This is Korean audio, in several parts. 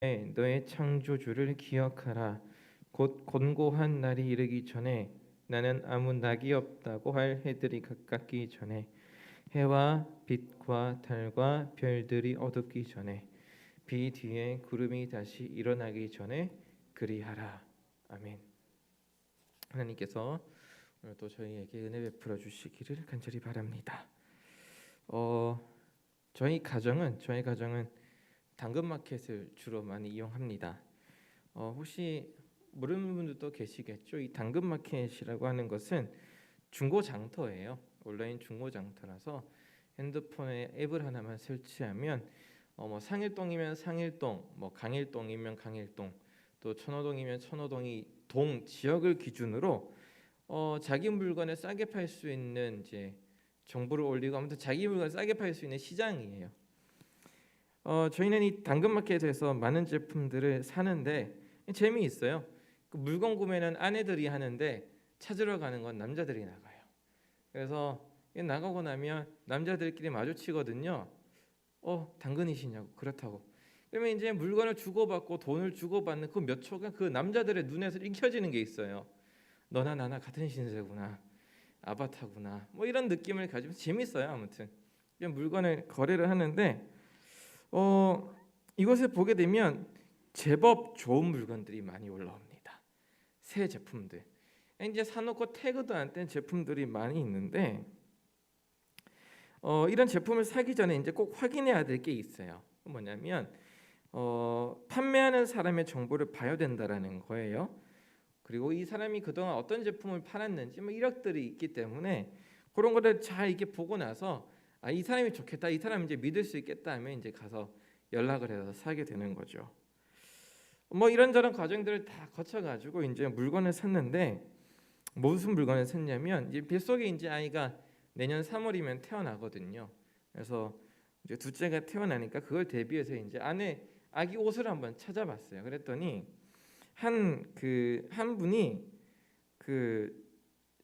너의 창조주를 기억하라. 곧 곤고한 날이 이르기 전에 나는 아무 낙이 없다고 할 해들이 가깝기 전에 해와 빛과 달과 별들이 어둡기 전에 비 뒤에 구름이 다시 일어나기 전에 그리하라. 아멘. 하나님께서 오늘도 저희에게 은혜 베풀어 주시기를 간절히 바랍니다. 저희 가정은 당근마켓을 주로 많이 이용합니다. 혹시 모르는 분들도 계시겠죠? 이 당근마켓이라고 하는 것은 중고장터예요. 온라인 중고장터라서 핸드폰에 앱을 하나만 설치하면 뭐 상일동이면 상일동, 뭐 강일동이면 강일동, 또 천호동이면 천호동이 동 지역을 기준으로 자기 물건을 싸게 팔 수 있는 이제 정보를 올리고 아무튼 자기 물건을 싸게 팔 수 있는 시장이에요. 저희는 이 당근마켓에서 많은 제품들을 사는데 재미있어요. 그 물건 구매는 아내들이 하는데 찾으러 가는 건 남자들이 나가요. 그래서 나가고 나면 남자들끼리 마주치거든요. 당근이시냐고. 그렇다고. 그러면 이제 물건을 주고받고 돈을 주고받는 그 몇 초간 그 남자들의 눈에서 읽혀지는 게 있어요. 너나 나나 같은 신세구나. 아바타구나. 뭐 이런 느낌을 가지고 재밌어요. 아무튼 물건을 거래를 하는데 이것을 보게 되면 제법 좋은 물건들이 많이 올라옵니다. 새 제품들. 이제 사놓고 태그도 안 뗀 제품들이 많이 있는데 이런 제품을 사기 전에 이제 꼭 확인해야 될 게 있어요. 뭐냐면 판매하는 사람의 정보를 봐야 된다라는 거예요. 그리고 이 사람이 그동안 어떤 제품을 팔았는지 뭐 이력들이 있기 때문에 그런 거를 잘 이렇게 보고 나서 이 사람이 좋겠다, 이 사람 이제 믿을 수 있겠다 하면 이제 가서 연락을 해서 사게 되는 거죠. 뭐 이런저런 과정들을 다 거쳐가지고 이제 물건을 샀는데 무슨 물건을 샀냐면 이제 뱃속에 이제 아이가 내년 3월이면 태어나거든요. 그래서 이제 둘째가 태어나니까 그걸 대비해서 이제 아기 옷을 한번 찾아봤어요. 그랬더니 한 분이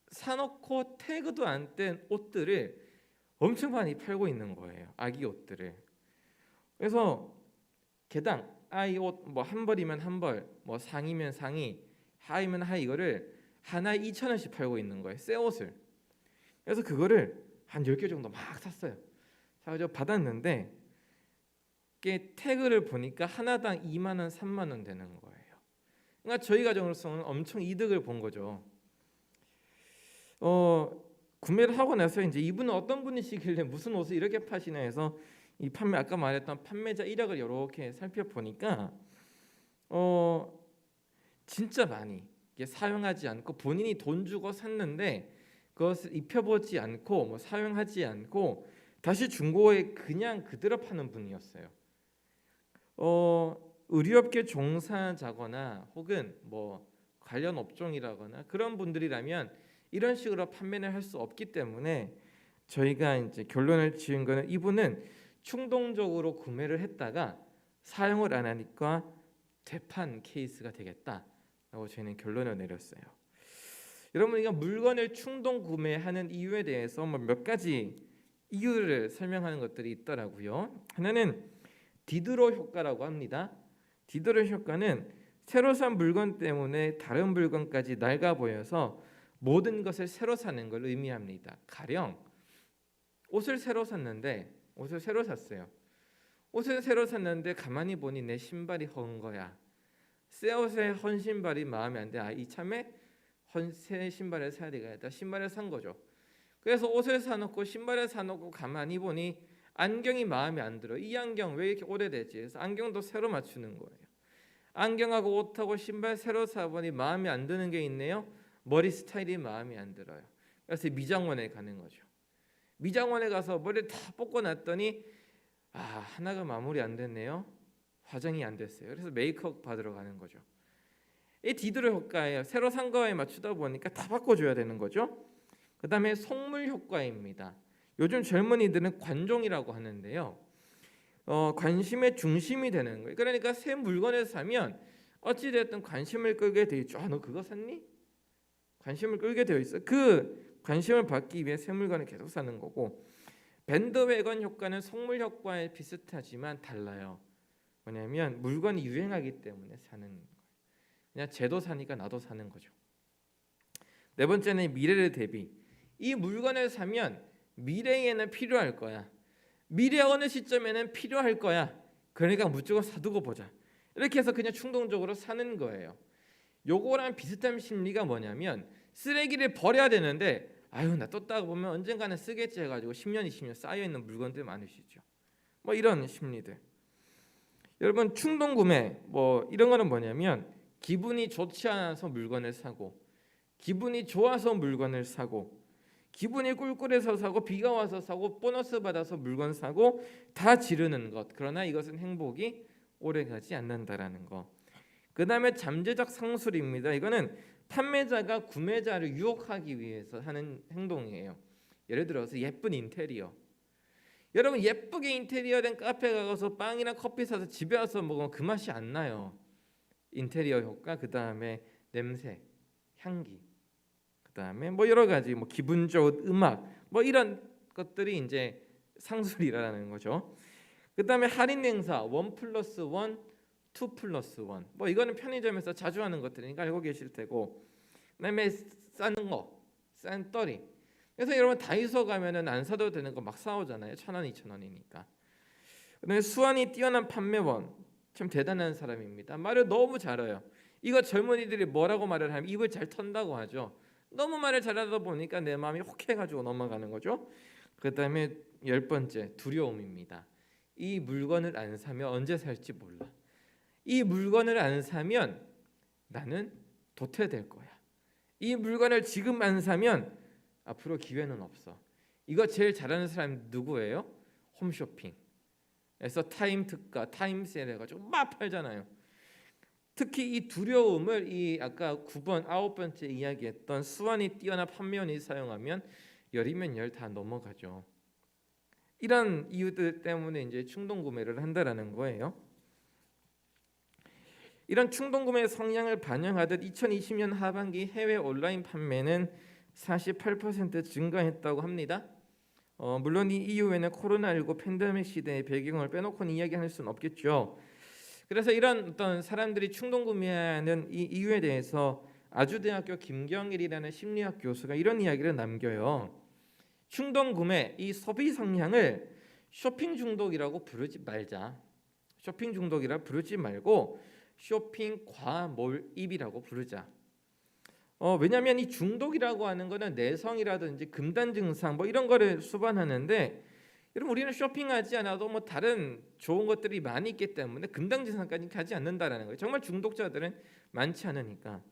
사놓고 태그도 안 뗀 옷들을 엄청 많이 팔고 있는 거예요. 아기 옷들을. 그래서 개당 아이 옷 뭐 한 벌이면 한 벌, 뭐 상이면 상의, 하의면 하의 이거를 하나에 2,000원씩 팔고 있는 거예요. 새 옷을. 그래서 그거를 한 10개 정도 막 샀어요. 사가지고 받았는데 이게 태그를 보니까 하나당 2만 원, 3만 원 되는 거예요. 그러니까 저희 가정으로서는 엄청 이득을 본 거죠. 구매를 하고 나서 이제 이분은 어떤 분이시길래 무슨 옷을 이렇게 파시나 해서 이 아까 말했던 판매자 이력을 이렇게 살펴보니까 진짜 많이 사용하지 않고 본인이 돈 주고 샀는데 그것을 입혀보지 않고 뭐 사용하지 않고 다시 중고에 그냥 그대로 파는 분이었어요. 의류업계 종사자거나 혹은 뭐 관련 업종이라거나 그런 분들이라면 이런 식으로 판매를 할 수 없기 때문에 저희가 이제 결론을 지은 거는 이분은 충동적으로 구매를 했다가 사용을 안 하니까 되판 케이스가 되겠다라고 저희는 결론을 내렸어요. 여러분, 이거 물건을 충동 구매하는 이유에 대해서 몇 가지 이유를 설명하는 것들이 있더라고요. 하나는 디드로 효과라고 합니다. 디드로 효과는 새로 산 물건 때문에 다른 물건까지 낡아 보여서 모든 것을 새로 사는 걸 의미합니다. 가령 옷을 새로 샀어요. 옷을 새로 샀는데 가만히 보니 내 신발이 헌 거야. 새 옷에 헌 신발이 마음에 안 돼. 이참에 새 신발을 사야 되겠다. 신발을 산 거죠. 그래서 옷을 사놓고 신발을 사놓고 가만히 보니 안경이 마음에 안 들어. 이 안경 왜 이렇게 오래되지? 그래서 안경도 새로 맞추는 거예요. 안경하고 옷하고 신발 새로 사보니 마음에 안 드는 게 있네요. 머리 스타일이 마음에 안 들어요. 그래서 미장원에 가는 거죠. 미장원에 가서 머리를 다 뽑고 났더니 하나가 마무리 안 됐네요. 화장이 안 됐어요. 그래서 메이크업 받으러 가는 거죠. 이 디드로 효과예요. 새로 산 거에 맞추다 보니까 다 바꿔줘야 되는 거죠. 그 다음에 속물 효과입니다. 요즘 젊은이들은 관종이라고 하는데요. 관심의 중심이 되는 거예요. 그러니까 새 물건을 사면 어찌됐든 관심을 끌게 돼 있죠. 너 그거 샀니? 관심을 끌게 되어 있어. 그 관심을 받기 위해 새 물건을 계속 사는 거고, 밴드웨건 효과는 속물 효과에 비슷하지만 달라요. 뭐냐면 물건이 유행하기 때문에 사는 거예요. 그냥 쟤도 사니까 나도 사는 거죠. 네 번째는 미래를 대비. 이 물건을 사면 미래에는 필요할 거야. 미래 어느 시점에는 필요할 거야. 그러니까 무조건 사두고 보자. 이렇게 해서 그냥 충동적으로 사는 거예요. 요거랑 비슷한 심리가 뭐냐면 쓰레기를 버려야 되는데 아유 나 뒀다가 보면 언젠가는 쓰겠지 해가지고 10년 20년 쌓여있는 물건들 많으시죠. 뭐 이런 심리들. 여러분 충동 구매 뭐 이런 거는 뭐냐면 기분이 좋지 않아서 물건을 사고, 기분이 좋아서 물건을 사고, 기분이 꿀꿀해서 사고, 비가 와서 사고, 보너스 받아서 물건 사고 다 지르는 것. 그러나 이것은 행복이 오래가지 않는다라는 거. 그 다음에 잠재적 상술입니다. 이거는 판매자가 구매자를 유혹하기 위해서 하는 행동이에요. 예를 들어서 예쁜 인테리어. 여러분 예쁘게 인테리어된 카페 가서 빵이나 커피 사서 집에 와서 먹으면 그 맛이 안 나요. 인테리어 효과, 그 다음에 냄새, 향기, 그 다음에 뭐 여러 가지 뭐 기분 좋은 음악, 뭐 이런 것들이 이제 상술이라는 거죠. 그 다음에 할인 행사 1+1, 2+1. 뭐 이거는 편의점에서 자주 하는 것들이니까 알고 계실 테고. 그다음에 싸는 거, 싼 떨이. 그래서 여러분 다이소 가면은 안 사도 되는 거 막 사오잖아요. 1,000원, 2,000원이니까. 그다음에 수완이 뛰어난 판매원, 참 대단한 사람입니다. 말을 너무 잘해요. 이거 젊은이들이 뭐라고 말을 하면 입을 잘 턴다고 하죠. 너무 말을 잘하다 보니까 내 마음이 혹해가지고 넘어가는 거죠. 그다음에 10번째 두려움입니다. 이 물건을 안 사면 언제 살지 몰라. 이 물건을 안 사면 나는 도태될 거야. 이 물건을 지금 안 사면 앞으로 기회는 없어. 이거 제일 잘하는 사람이 누구예요? 홈쇼핑에서 타임 특가, 타임 세일 해가지고 막 팔잖아요. 특히 이 두려움을 이 아까 9번, 9번째 이야기했던 수완이 뛰어난 판매원이 사용하면 열이면 열 다 넘어가죠. 이런 이유들 때문에 이제 충동 구매를 한다라는 거예요. 이런 충동 구매의 성향을 반영하듯 2020년 하반기 해외 온라인 판매는 48% 증가했다고 합니다. 물론 이 이후에는 코로나19 팬데믹 시대의 배경을 빼놓고는 이야기할 수는 없겠죠. 그래서 이런 어떤 사람들이 충동 구매하는 이 이유에 대해서 아주대학교 김경일이라는 심리학 교수가 이런 이야기를 남겨요. 충동 구매, 이 소비 성향을 쇼핑 중독이라고 부르지 말자. 쇼핑 중독이라 부르지 말고 쇼핑 과몰입이라고 부르자. 왜냐하면 이 중독이라고 하는 거는 내성이라든지 금단 증상 뭐 이런 거를 수반하는데, 여러분 우리는 쇼핑하지 않아도 뭐 다른 좋은 것들이 많이 있기 때문에 금단 증상까지 가지 않는다라는 거예요. 정말 중독자들은 많지 않으니까.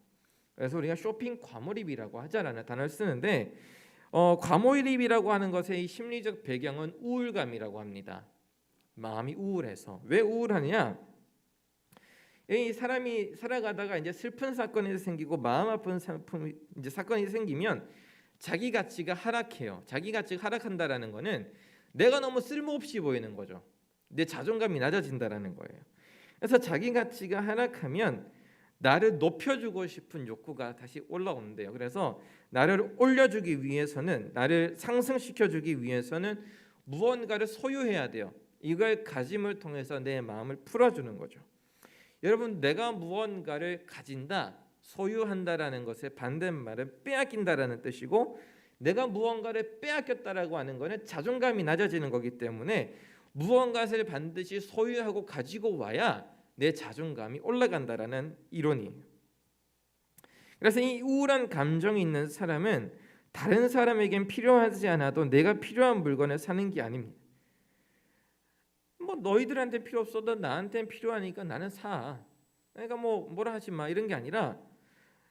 그래서 우리가 쇼핑 과몰입이라고 하자라는 단어를 쓰는데, 과몰입이라고 하는 것의 이 심리적 배경은 우울감이라고 합니다. 마음이 우울해서. 왜 우울하냐? 이 사람이 살아가다가 이제 슬픈 사건이 생기고 마음 아픈 이제 사건이 생기면 자기 가치가 하락해요. 자기 가치가 하락한다라는 거는 내가 너무 쓸모없이 보이는 거죠. 내 자존감이 낮아진다라는 거예요. 그래서 자기 가치가 하락하면 나를 높여주고 싶은 욕구가 다시 올라온대요. 그래서 나를 올려주기 위해서는, 나를 상승시켜주기 위해서는 무언가를 소유해야 돼요. 이걸 가짐을 통해서 내 마음을 풀어주는 거죠. 여러분 내가 무언가를 가진다, 소유한다라는 것의 반대말은 빼앗긴다라는 뜻이고, 내가 무언가를 빼앗겼다라고 하는 것은 자존감이 낮아지는 거기 때문에 무언가를 반드시 소유하고 가지고 와야 내 자존감이 올라간다라는 이론이에요. 그래서 이 우울한 감정이 있는 사람은 다른 사람에겐 필요하지 않아도 내가 필요한 물건을 사는 게 아닙니다. 뭐 너희들한테 필요 없어도 나한테는 필요하니까 나는 사. 그러니까 뭐 뭐라 하지 마 이런 게 아니라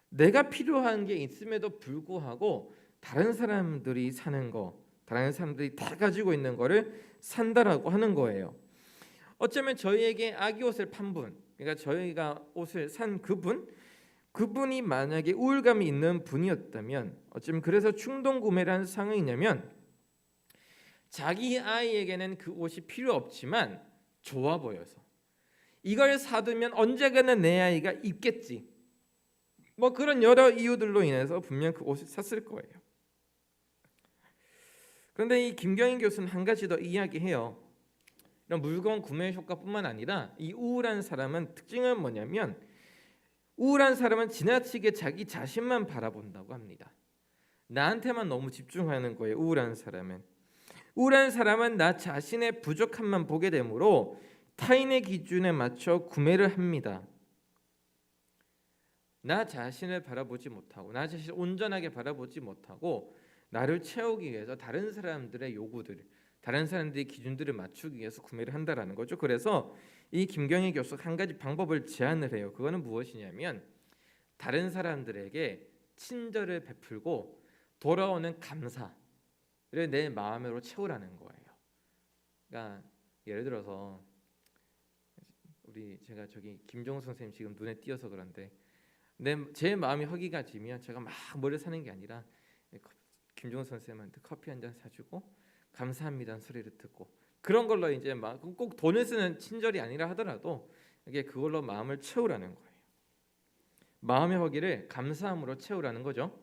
내가 필요한 게 있음에도 불구하고 다른 사람들이 사는 거, 다른 사람들이 다 가지고 있는 거를 산다라고 하는 거예요. 어쩌면 저희에게 아기 옷을 판 분, 그러니까 저희가 옷을 산 그분이 만약에 우울감이 있는 분이었다면, 어쩌면 그래서 충동 구매를 한 상황이냐면 자기 아이에게는 그 옷이 필요 없지만 좋아 보여서 이걸 사두면 언젠가는 내 아이가 입겠지, 뭐 그런 여러 이유들로 인해서 분명 그 옷을 샀을 거예요. 그런데 이 김경인 교수는 한 가지 더 이야기해요. 이런 물건 구매 효과뿐만 아니라 이 우울한 사람은 특징은 뭐냐면 우울한 사람은 지나치게 자기 자신만 바라본다고 합니다. 나한테만 너무 집중하는 거예요. 우울한 사람은 나 자신의 부족함만 보게 되므로 타인의 기준에 맞춰 구매를 합니다. 나 자신을 바라보지 못하고 나 자신을 온전하게 바라보지 못하고 나를 채우기 위해서 다른 사람들의 요구들, 다른 사람들의 기준들을 맞추기 위해서 구매를 한다라는 거죠. 그래서 이 김경희 교수가 한 가지 방법을 제안을 해요. 그거는 무엇이냐면 다른 사람들에게 친절을 베풀고 돌아오는 감사를 내 마음으로 채우라는 거예요. 그러니까 예를 들어서 제가 저기 김종수 선생님 지금 눈에 띄어서 그런데 제 마음이 허기가 지면 제가 막 뭐를 사는 게 아니라 김종수 선생님한테 커피 한 잔 사주고 감사합니다는 소리를 듣고 그런 걸로 이제 막 꼭 돈을 쓰는 친절이 아니라 하더라도 이게 그걸로 마음을 채우라는 거예요. 마음의 허기를 감사함으로 채우라는 거죠.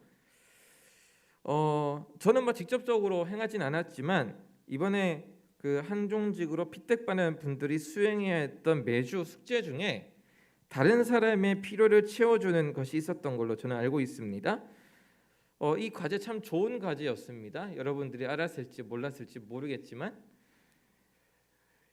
저는 뭐 직접적으로 행하진 않았지만 이번에 그 한종직으로 피택받는 분들이 수행해야 했던 매주 숙제 중에 다른 사람의 필요를 채워주는 것이 있었던 걸로 저는 알고 있습니다. 이 과제 참 좋은 과제였습니다. 여러분들이 알았을지 몰랐을지 모르겠지만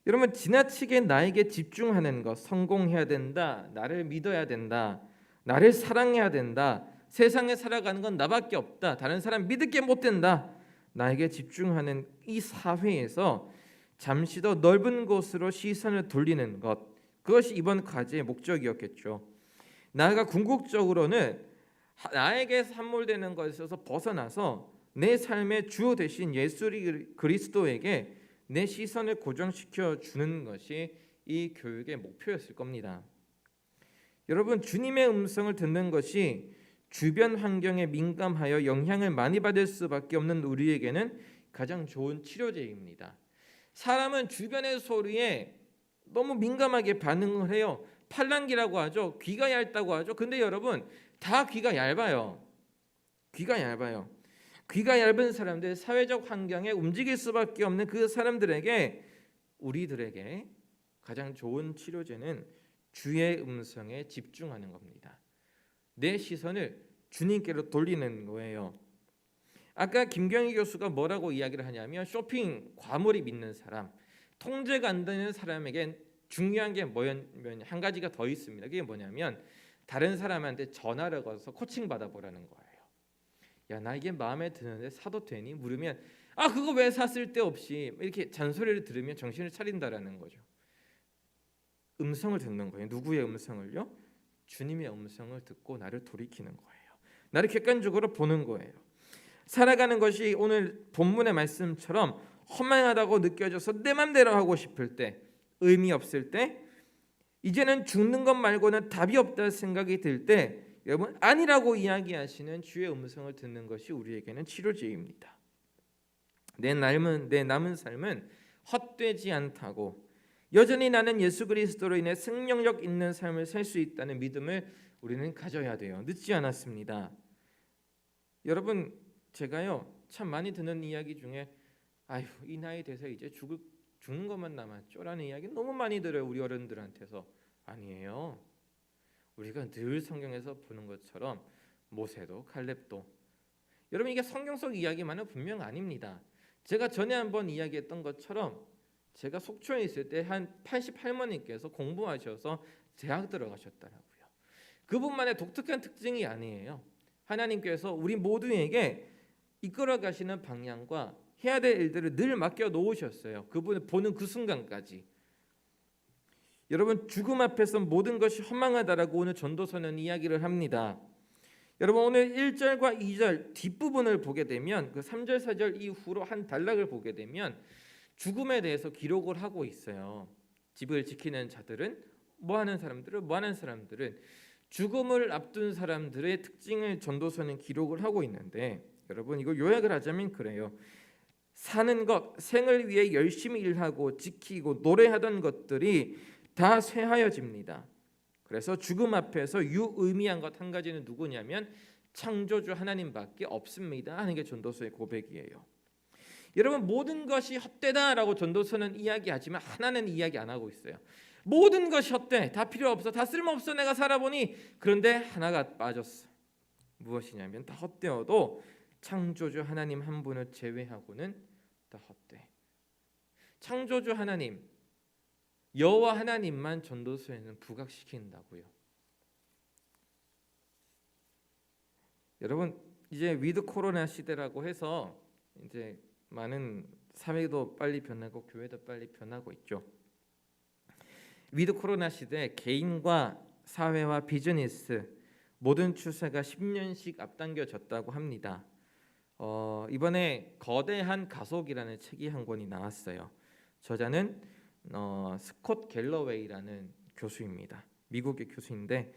여러분 지나치게 나에게 집중하는 것, 성공해야 된다, 나를 믿어야 된다, 나를 사랑해야 된다, 세상에 살아가는 건 나밖에 없다, 다른 사람 믿을 게 못 된다, 나에게 집중하는 이 사회에서 잠시 더 넓은 곳으로 시선을 돌리는 것, 그것이 이번 과제의 목적이었겠죠. 나아가 궁극적으로는 나에게 함몰되는 것에서 벗어나서 내 삶의 주 대신 예수 그리스도에게 내 시선을 고정시켜 주는 것이 이 교육의 목표였을 겁니다. 여러분 주님의 음성을 듣는 것이 주변 환경에 민감하여 영향을 많이 받을 수밖에 없는 우리에게는 가장 좋은 치료제입니다. 사람은 주변의 소리에 너무 민감하게 반응을 해요. 팔랑귀라고 하죠. 귀가 얇다고 하죠. 근데 여러분 다 귀가 얇아요. 귀가 얇은 사람들, 사회적 환경에 움직일 수밖에 없는 그 사람들에게 우리들에게 가장 좋은 치료제는 주의 음성에 집중하는 겁니다. 내 시선을 주님께로 돌리는 거예요. 아까 김경희 교수가 뭐라고 이야기를 하냐면 쇼핑 과몰입 있는 사람, 통제가 안 되는 사람에겐 중요한 게 뭐냐면 한 가지가 더 있습니다. 그게 뭐냐면 다른 사람한테 전화를 걸어서 코칭 받아보라는 거예요. 야, 나 이게 마음에 드는데 사도 되니? 물으면 아 그거 왜 샀을 때 없이 이렇게 잔소리를 들으면 정신을 차린다라는 거죠. 음성을 듣는 거예요. 누구의 음성을요? 주님의 음성을 듣고 나를 돌이키는 거예요. 나를 객관적으로 보는 거예요. 살아가는 것이 오늘 본문의 말씀처럼 허망하다고 느껴져서 내 맘대로 하고 싶을 때, 의미 없을 때, 이제는 죽는 것 말고는 답이 없다 생각이 들 때 여러분 아니라고 이야기하시는 주의 음성을 듣는 것이 우리에게는 치료제입니다. 내 남은 삶은 헛되지 않다고 여전히 나는 예수 그리스도로 인해 생명력 있는 삶을 살 수 있다는 믿음을 우리는 가져야 돼요. 늦지 않았습니다. 여러분 제가요 참 많이 듣는 이야기 중에 아휴 이 나이 돼서 이제 죽는 것만 남았죠라는 이야기 너무 많이 들어요. 우리 어른들한테서. 아니에요. 우리가 늘 성경에서 보는 것처럼 모세도 칼렙도 여러분 이게 성경 속 이야기만은 분명 아닙니다. 제가 전에 한번 이야기했던 것처럼 제가 속초에 있을 때 한 88모님께서 공부하셔서 대학 들어가셨더라고요. 그분만의 독특한 특징이 아니에요. 하나님께서 우리 모두에게 이끌어 가시는 방향과 해야 될 일들을 늘 맡겨 놓으셨어요. 그분을 보는 그 순간까지. 여러분 죽음 앞에서 모든 것이 허망하다라고 오늘 전도서는 이야기를 합니다. 여러분 오늘 1절과 2절 뒷부분을 보게 되면 그 3절 4절 이후로 한 단락을 보게 되면 죽음에 대해서 기록을 하고 있어요. 집을 지키는 자들은 뭐하는 사람들은 죽음을 앞둔 사람들의 특징을 전도서는 기록을 하고 있는데 여러분 이거 요약을 하자면 그래요. 사는 것, 생을 위해 열심히 일하고 지키고 노래하던 것들이 다 쇠하여집니다. 그래서 죽음 앞에서 유의미한 것 한 가지는 누구냐면 창조주 하나님밖에 없습니다 하는 게 전도서의 고백이에요. 여러분 모든 것이 헛되다라고 전도서는 이야기하지만 하나는 이야기 안 하고 있어요. 모든 것이 헛돼, 다 필요 없어, 다 쓸모없어 내가 살아보니. 그런데 하나가 빠졌어. 무엇이냐면 다 헛되어도 창조주 하나님 한 분을 제외하고는 다 헛돼. 창조주 하나님, 여호와 하나님만 전도서에는 부각시킨다고요. 여러분 이제 위드 코로나 시대라고 해서 이제 많은 사회도 빨리 변하고 교회도 빨리 변하고 있죠. 위드 코로나 시대 개인과 사회와 비즈니스 모든 추세가 10년씩 앞당겨졌다고 합니다. 이번에 거대한 가속이라는 책이 한 권이 나왔어요. 저자는 스콧 갤러웨이라는 교수입니다. 미국의 교수인데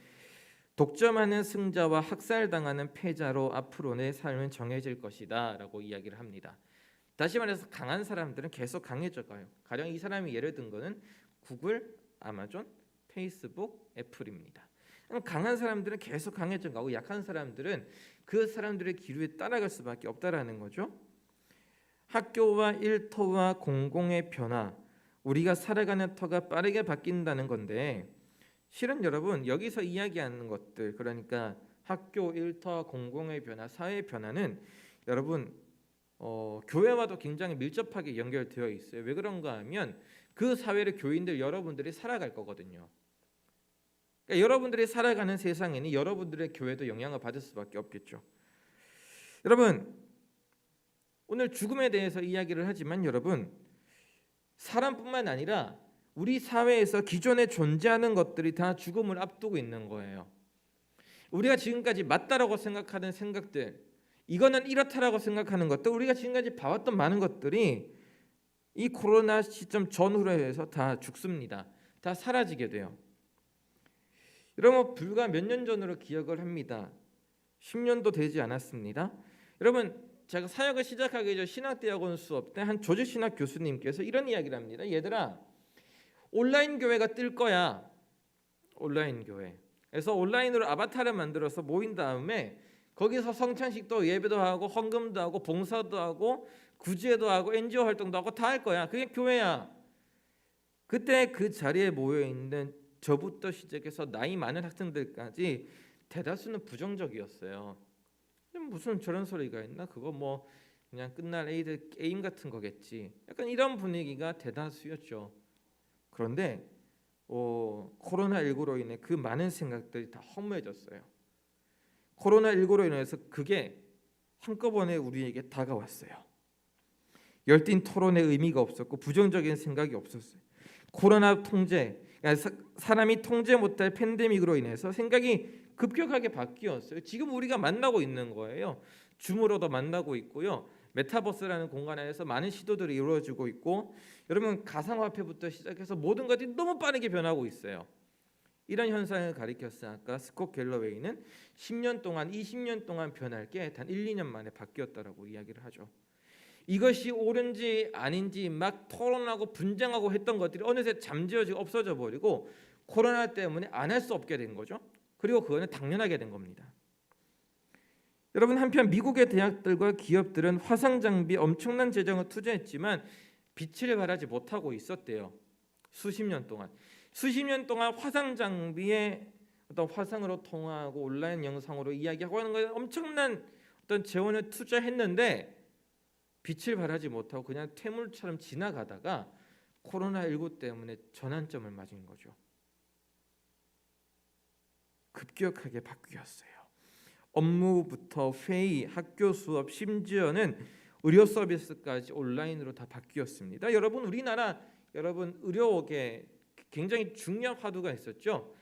독점하는 승자와 학살당하는 패자로 앞으로 내 삶은 정해질 것이다 라고 이야기를 합니다. 다시 말해서 강한 사람들은 계속 강해져 가요. 가령 이 사람이 예를 든 거는 구글, 아마존, 페이스북, 애플입니다. 강한 사람들은 계속 강해져 가고 약한 사람들은 그 사람들의 기류에 따라갈 수밖에 없다라는 거죠. 학교와 일터와 공공의 변화, 우리가 살아가는 터가 빠르게 바뀐다는 건데 실은 여러분 여기서 이야기하는 것들, 그러니까 학교, 일터, 공공의 변화, 사회의 변화는 여러분 교회와도 굉장히 밀접하게 연결되어 있어요. 왜 그런가 하면 그 사회를 교인들 여러분들이 살아갈 거거든요. 그러니까 여러분들이 살아가는 세상에는 여러분들의 교회도 영향을 받을 수밖에 없겠죠. 여러분 오늘 죽음에 대해서 이야기를 하지만 여러분 사람뿐만 아니라 우리 사회에서 기존에 존재하는 것들이 다 죽음을 앞두고 있는 거예요. 우리가 지금까지 맞다라고 생각하는 생각들, 이거는 이렇다라고 생각하는 것들, 우리가 지금까지 봐왔던 많은 것들이 이 코로나 시점 전후로 해서 다 죽습니다. 다 사라지게 돼요. 여러분 불과 몇 년 전으로 기억을 합니다. 10년도 되지 않았습니다. 여러분 제가 사역을 시작하기 전 신학대학원 수업 때 한 조직신학 교수님께서 이런 이야기를 합니다. 얘들아 온라인 교회가 뜰 거야. 온라인 교회. 그래서 온라인으로 아바타를 만들어서 모인 다음에 거기서 성찬식도 예배도 하고 헌금도 하고 봉사도 하고 구제도 하고 NGO 활동도 하고 다 할 거야. 그게 교회야. 그때 그 자리에 모여 있는 저부터 시작해서 나이 많은 학생들까지 대다수는 부정적이었어요. 무슨 저런 소리가 있나? 그거 뭐 그냥 끝날 애들 게임 같은 거겠지. 약간 이런 분위기가 대다수였죠. 그런데 코로나19로 인해 그 많은 생각들이 다 허무해졌어요. 코로나19로 인해서 그게 한꺼번에 우리에게 다가왔어요. 열띤 토론의 의미가 없었고 부정적인 생각이 없었어요. 코로나 통제, 그러니까 사람이 통제 못할 팬데믹으로 인해서 생각이 급격하게 바뀌었어요. 지금 우리가 만나고 있는 거예요. 줌으로도 만나고 있고요. 메타버스라는 공간 안에서 많은 시도들이 이루어지고 있고 여러분 가상화폐부터 시작해서 모든 것이 너무 빠르게 변하고 있어요. 이런 현상을 가리켜서 아까 스콧 갤러웨이는 10년 동안 20년 동안 변할 게 단 1, 2년 만에 바뀌었다라고 이야기를 하죠. 이것이 옳은지 아닌지 막 토론하고 분쟁하고 했던 것들이 어느새 잠재워지고 없어져 버리고 코로나 때문에 안 할 수 없게 된 거죠. 그리고 그거는 당연하게 된 겁니다. 여러분 한편 미국의 대학들과 기업들은 화상 장비에 엄청난 재정을 투자했지만 빛을 발하지 못하고 있었대요. 수십 년 동안 화상 장비에 어떤 화상으로 통화하고 온라인 영상으로 이야기하고 하는 거에 엄청난 어떤 재원을 투자했는데 빛을 발하지 못하고 그냥 퇴물처럼 지나가다가 코로나19 때문에 전환점을 맞은 거죠. 급격하게 바뀌었어요. 업무부터 회의, 학교 수업, 심지어는 의료 서비스까지 온라인으로 다 바뀌었습니다. 여러분 우리나라 의료계 굉장히 중요한 화두가 있었죠.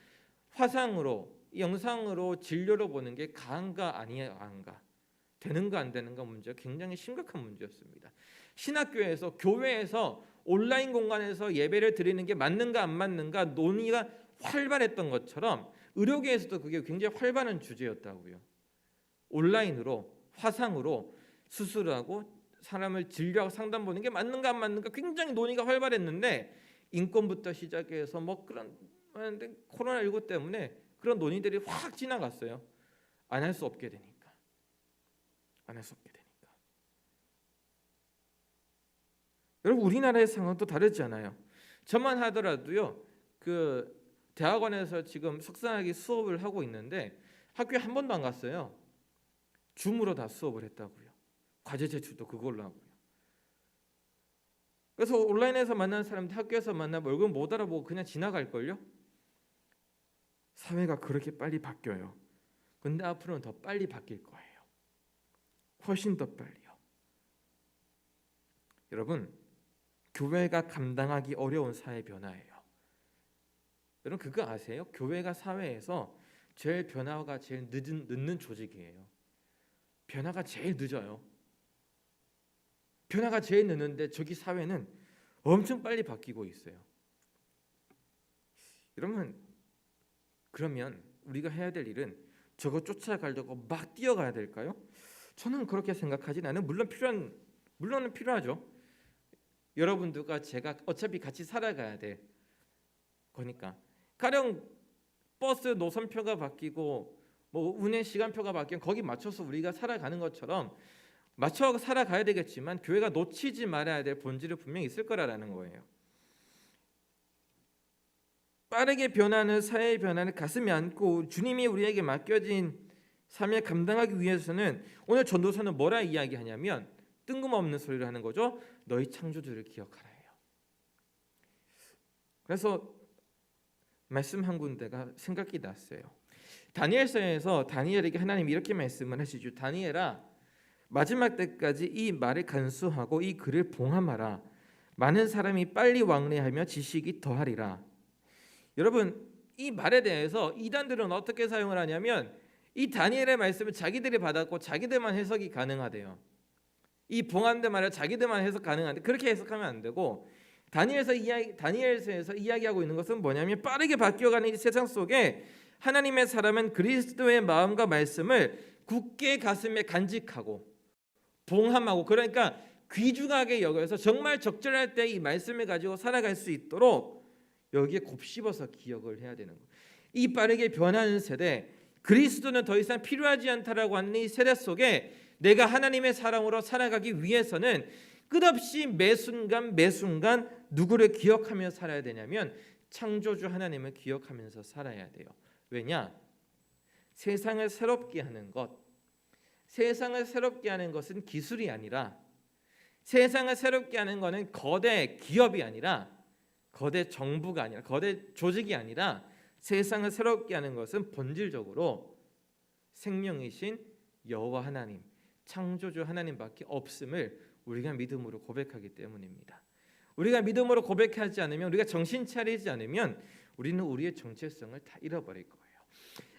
화상으로 영상으로 진료를 보는 게 가한가 아닌가, 되는가 안 되는가 문제가 굉장히 심각한 문제였습니다. 신학교에서 교회에서 온라인 공간에서 예배를 드리는 게 맞는가 안 맞는가 논의가 활발했던 것처럼 의료계에서도 그게 굉장히 활발한 주제였다고요. 온라인으로 화상으로 수술하고 사람을 진료하고 상담 보는 게 맞는가 안 맞는가 굉장히 논의가 활발했는데 인권부터 시작해서 뭐 그런 코로나19 때문에 그런 논의들이 확 지나갔어요. 안 할 수 없게 되니까. 여러분 우리나라의 상황은 또 다르지 않아요. 저만 하더라도요. 그 대학원에서 지금 석사학위 수업을 하고 있는데 학교에 한 번도 안 갔어요. 줌으로 다 수업을 했다고요. 과제 제출도 그걸로 하고요. 그래서 온라인에서 만난 사람들 학교에서 만나면 얼굴 못 알아보고 그냥 지나갈걸요. 사회가 그렇게 빨리 바뀌어요. 근데 앞으로는 더 빨리 바뀔 거예요. 훨씬 더 빨리요. 여러분, 교회가 감당하기 어려운 사회 변화예요. 여러분 그거 아세요? 교회가 사회에서 제일 변화가 제일 늦는 조직이에요. 변화가 제일 늦어요. 변화가 제일 늦는데 저기 사회는 엄청 빨리 바뀌고 있어요. 여러분 그러면 우리가 해야 될 일은 저거 쫓아가려고 막 뛰어가야 될까요? 저는 그렇게 생각하진 않아요. 물론은 필요하죠. 여러분들과 제가 어차피 같이 살아가야 될 거니까. 가령 버스 노선표가 바뀌고 뭐 운행 시간표가 바뀌면 거기 맞춰서 우리가 살아가는 것처럼 맞춰 살아가야 되겠지만 교회가 놓치지 말아야 될 본질이 분명히 있을 거라는 거예요. 빠르게 변하는 사회의 변화를 가슴에 안고 주님이 우리에게 맡겨진 삶을 감당하기 위해서는 오늘 전도서는 뭐라 이야기하냐면 뜬금없는 소리를 하는 거죠. 너희 창조주를 기억하라 해요. 그래서 말씀 한 군데가 생각이 났어요. 다니엘서에서 다니엘에게 하나님이 이렇게 말씀을 하시죠. 다니엘아, 마지막 때까지 이 말을 간수하고 이 글을 봉함하라. 많은 사람이 빨리 왕래하며 지식이 더하리라. 여러분 이 말에 대해서 이단들은 어떻게 사용을 하냐면 이 다니엘의 말씀을 자기들이 받았고 자기들만 해석이 가능하대요. 이 봉함된 말을 자기들만 해석 가능한데 그렇게 해석하면 안 되고 다니엘서에서 이야기하고 있는 것은 뭐냐면 빠르게 바뀌어가는 이 세상 속에 하나님의 사람은 그리스도의 마음과 말씀을 굳게 가슴에 간직하고 봉함하고 그러니까 귀중하게 여겨서 정말 적절할 때 이 말씀을 가지고 살아갈 수 있도록 여기에 곱씹어서 기억을 해야 되는 거예요. 이 빠르게 변하는 세대 그리스도는 더 이상 필요하지 않다라고 하는 이 세대 속에 내가 하나님의 사람으로 살아가기 위해서는 끝없이 매 순간 누구를 기억하며 살아야 되냐면 창조주 하나님을 기억하면서 살아야 돼요. 왜냐? 세상을 새롭게 하는 것은 기술이 아니라 세상을 새롭게 하는 것은 거대 기업이 아니라 거대 정부가 아니라 거대 조직이 아니라 세상을 새롭게 하는 것은 본질적으로 생명이신 여호와 하나님 창조주 하나님밖에 없음을 우리가 믿음으로 고백하기 때문입니다. 우리가 믿음으로 고백하지 않으면 우리가 정신 차리지 않으면 우리는 우리의 정체성을 다 잃어버릴 거예요.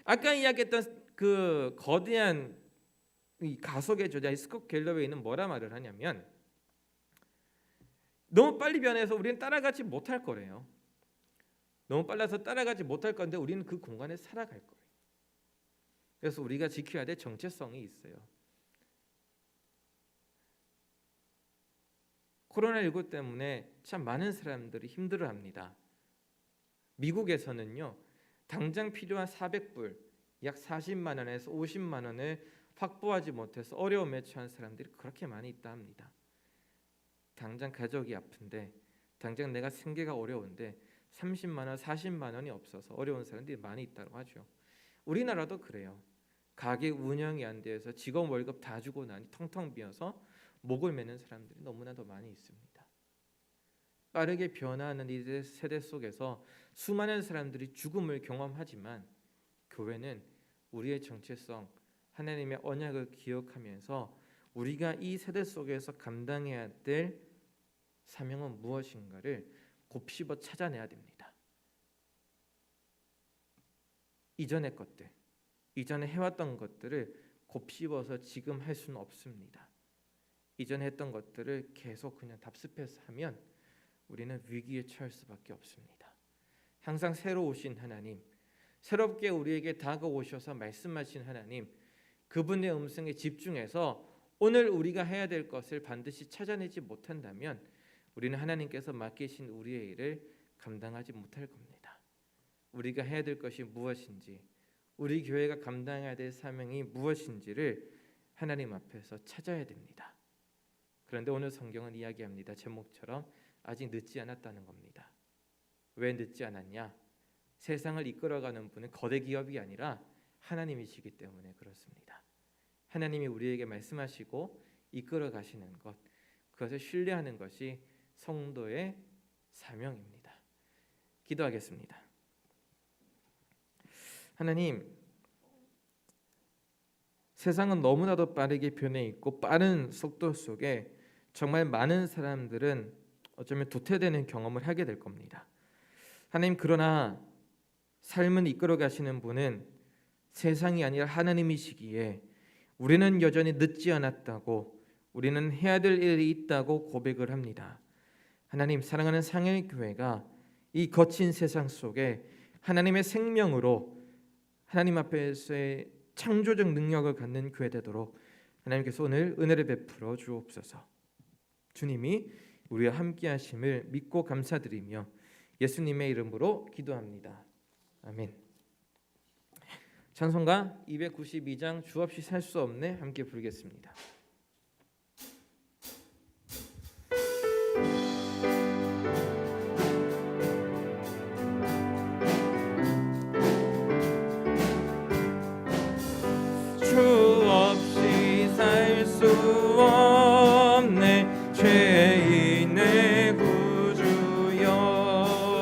아까 이야기했던 그 거대한 이 가속의 저자 스콧 갤러웨이는 뭐라 말을 하냐면 너무 빨리 변해서 우리는 따라가지 못할 거래요. 너무 빨라서 따라가지 못할 건데 우리는 그 공간에 살아갈 거예요. 그래서 우리가 지켜야 될 정체성이 있어요. 코로나19 때문에 참 많은 사람들이 힘들어합니다. 미국에서는요. 당장 필요한 400불, 약 40만 원에서 50만 원을 확보하지 못해서 어려움에 처한 사람들이 그렇게 많이 있다 합니다. 당장 가족이 아픈데 당장 내가 생계가 어려운데 30만 원, 40만 원이 없어서 어려운 사람들이 많이 있다고 하죠. 우리나라도 그래요. 가게 운영이 안 돼서 직원 월급 다 주고 나니 텅텅 비어서 목을 매는 사람들이 너무나도 많이 있습니다. 빠르게 변화하는 이 세대 속에서 수많은 사람들이 죽음을 경험하지만 교회는 우리의 정체성, 하나님의 언약을 기억하면서 우리가 이 세대 속에서 감당해야 될 사명은 무엇인가를 곱씹어 찾아내야 됩니다. 이전의 것들, 이전에 해왔던 것들을 곱씹어서 지금 할 수는 없습니다. 이전에 했던 것들을 계속 그냥 답습해서 하면 우리는 위기에 처할 수밖에 없습니다. 항상 새로 오신 하나님, 새롭게 우리에게 다가오셔서 말씀하신 하나님, 그분의 음성에 집중해서 오늘 우리가 해야 될 것을 반드시 찾아내지 못한다면 우리는 하나님께서 맡기신 우리의 일을 감당하지 못할 겁니다. 우리가 해야 될 것이 무엇인지, 우리 교회가 감당해야 될 사명이 무엇인지를 하나님 앞에서 찾아야 됩니다. 그런데 오늘 성경은 이야기합니다. 제목처럼 아직 늦지 않았다는 겁니다. 왜 늦지 않았냐? 세상을 이끌어가는 분은 거대 기업이 아니라 하나님이시기 때문에 그렇습니다. 하나님이 우리에게 말씀하시고 이끌어 가시는 것, 그것을 신뢰하는 것이 성도의 사명입니다. 기도하겠습니다. 하나님, 세상은 너무나도 빠르게 변해 있고 빠른 속도 속에 정말 많은 사람들은 어쩌면 도태되는 경험을 하게 될 겁니다. 하나님, 그러나 삶을 이끌어 가시는 분은 세상이 아니라 하나님이시기에 우리는 여전히 늦지 않았다고, 우리는 해야 될 일이 있다고 고백을 합니다. 하나님, 사랑하는 상해교회가 이 거친 세상 속에 하나님의 생명으로 하나님 앞에서의 창조적 능력을 갖는 교회 되도록 하나님께서 오늘 은혜를 베풀어 주옵소서. 주님이 우리와 함께 하심을 믿고 감사드리며 예수님의 이름으로 기도합니다. 아멘. 찬송가 292장 주 없이 살 수 없네 함께 부르겠습니다. 주 없이 살 수 없네 죄